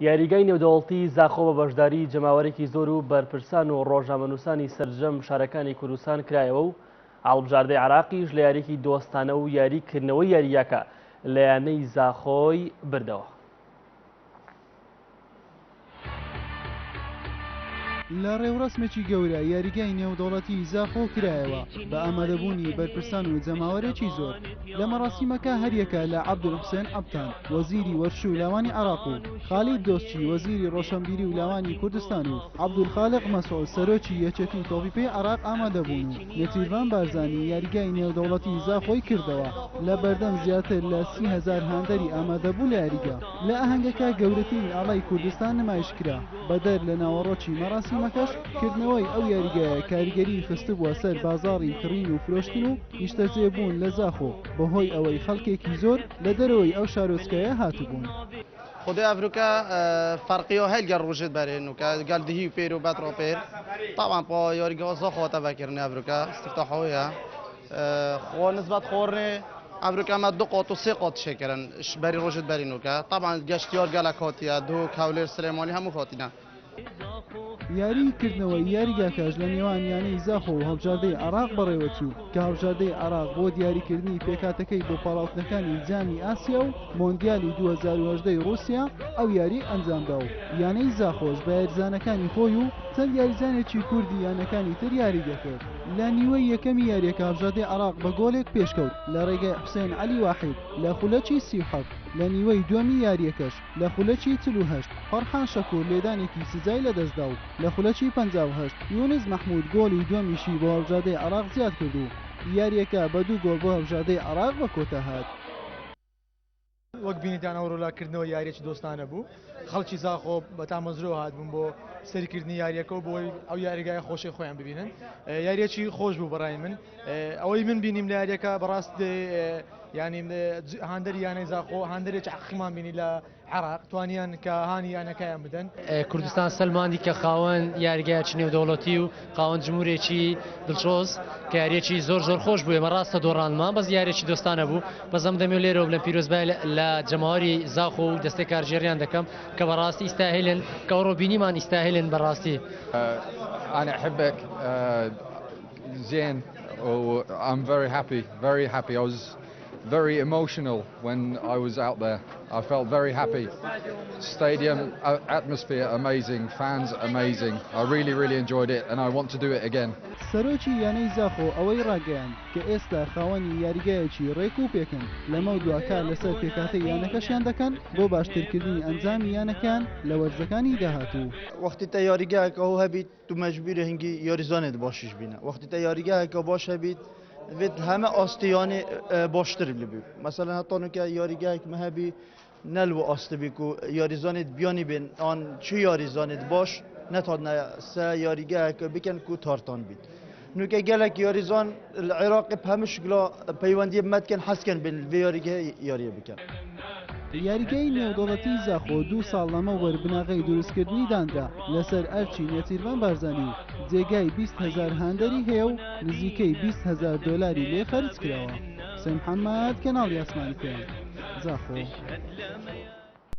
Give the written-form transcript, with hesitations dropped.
یاریگای نێودەوڵەتی زاخۆ بە بەشداری جەماوەرێکی زۆر و بەرپرسان و ڕۆژنامەنووسانی سەرجەم شارەکانی کوردستان کرایەوە و هەڵبژاردەی عراقیش لە یاریکی دۆستانە و یاریکردنەوەی یاریەکە لە یانەی زاخۆی بردەوە. لە ڕێوڕسمێکی گەورە یاریگای نێودەوڵەتی زاخۆ کرایەوە بە ئامادەبوونی بەرپرسان و جەماوەرێکی زۆر. لە مەراسیمەکە هەریەکە لە عەبدولحوسێن عەبتان وەزیری وەرشی و لاوانی عێراق و خالید دۆستچی وەزیری ڕۆشنبیری و لاوانی کوردستان و عەبدولخالق مەسعود سەرۆکی یەکێتی و تۆپیپەی عێراق ئامادەبوون و نێچیروان بارزانی یاریگای نێودەوڵەتی زاخۆی کردەوە لە بەردەم زیاتر لە 30,000 هاندەری ئامادەبوو لە یاریگا. لە ئاهەنگەکە گەورەترین ئاڵای کوردستان نمایشکرا بەدەر لە ناوەڕۆکی مەراسیمەکەش کردنەوەی ئەو یاریگایە کاریگەری خستبووە سەر بازاڕی کڕین و فرۆشتن و نیشتەجێبوون لە زاخۆ بەهۆی ئەوەی خەڵکێکی زۆر لە دەرەوەی ئەو شارۆچکەیە هاتبوون. خدای افریقا فرقی ها هل روشت برای نوکا قال دهی پیر و باترو پیر طبعا با یاریگاه زاخو تفکرنی افریقا استفتاحیه خو نسبت خورنه افریقا ما 2 قاط و 3 قاط شکرن برای روشت برای نوکا طبعا گشتیار گلکاتیه دو کاولر سلیمانی هم خاطینه یاریکردنەوەی یاریگاکەش لە نێوان یانەی زاخۆ و هەڵبژاردەی عێراق بەڕێوەچوو کە هەڵبژاردەی عێراق بۆ دیاریکردنی پێکاتەکەی بۆ پاڵاوتنەکانی جامی ئاسیا و مۆندیالی 2018 رووسیا ئەو یاری ئەنجامدا و یانەی زاخۆش بە یاریزانەکانی خۆی و چەند یاریزانێکی کوردی یانەکانی تر یاری دەکرد. لە نیوەی یەکەمی یاریەکە هەڵبژاردەی عێراق بە گۆڵێک پێشکەوت لە ڕێگەی حوسێن عەلی واحید لە خولەکی 37. لە نیوەی دووەمی یاریەکەش لە خولەکی 48 فەرحان شەکوور لێدانێکی سزای لەدەستدا و لە خولەکی 58 یونس مەحموود گۆڵی دووەمیشی بۆ هەڵبژاردەی عێراق زیاد کرد و یاریەکە بە 2 گۆڵ بۆ هەڵبژاردەی عێراق بە کۆتا هات. وەک بینیتان ئەو ڕۆڵاکردنەوە یاریەکی دۆستانە بوو خەڵکی زاخۆ بەتامەزرەوە هاتبوون بۆ سەرکردنی یاریەکە و بۆی ئەو یاریگای خۆشی خۆیان ببینن. یاریەکی خۆش بوو بەڕای من ئەوەی من بینیم لە یاریەکە بەڕاست ینی هاندەری یانەی زاخۆ هاندەرێکی حەقیمان بینی لە عێراق توانیان کە هانی یانەکەیان بدەن. کوردستان سەلماندی کە خاوەن یاریگایەکی نێودەوڵەتی و خاوەن جمهورێکی دڵشۆز کە یاریەکی زۆر خۆش بوو. ئێمە ڕاستە دۆڕانمان بەس یاریەکی دۆستانە بوو بەزەم دەمێ لێرەوە بڵێم پیرۆزبای لە جەماوەری زاخۆ و دەستەی کارژێریان دەکەم کە بەڕاستی ئیستاهلن کە ئەوڕۆبینیمان ئیستاهلن بەڕاستی. أنا أحبك زين و I'm very happy. I was very emotional when I was out there. I felt very happy. Stadium atmosphere amazing, fans amazing. I really enjoyed it and I want to do it again. سەرۆکی یانەی زاخۆ ئەوەی ڕاگەیان کە ئێستا خاوەنی یاریگایەکی ڕێک و پێکن لەمە دووە کار لەسەر پێکاتەی یانەکەشیان دەکەن بۆ باشترکردنی ئەنجامی یانەکان لە وەرزەکانی داهاتوو. وقتی تا یاریگاهێکە هەوو هەبیت تو مەجبورە هەنگی یاریزانێت باشیش بینە وقتی تا یاریگاهێکە باش هەبیت وێت هەمە ئاستیانێ باشتر ببی مثلا هەتانوکە یاریگاهێک مەهەبی نەلو ئاستبیک و یاریزانێت بیانی بین ئان چی یاریزانێت باش نەتانە سە یاریگاهێکە بکەن و تارتان بیت. نوکە گەلک یاریزان العێراقی هەمش گلا پەیوەندی مەدکەن حەسکەن بین vê یاریگە یاریە بکەن. یاریگای نێودەوڵەتی زاخۆ 2 ساڵ لەمە وەربناغی دروستکردنی داندا لەسەر ئەرچی نێچیروان بارزانی و جێگای 20,000 هاندەری هەیە و نزیکەی 20,000 دۆلاری لێ خەرج کراوە. حوسێن محەممەد کەناڵی ئاسمانی پێیان زاخۆ.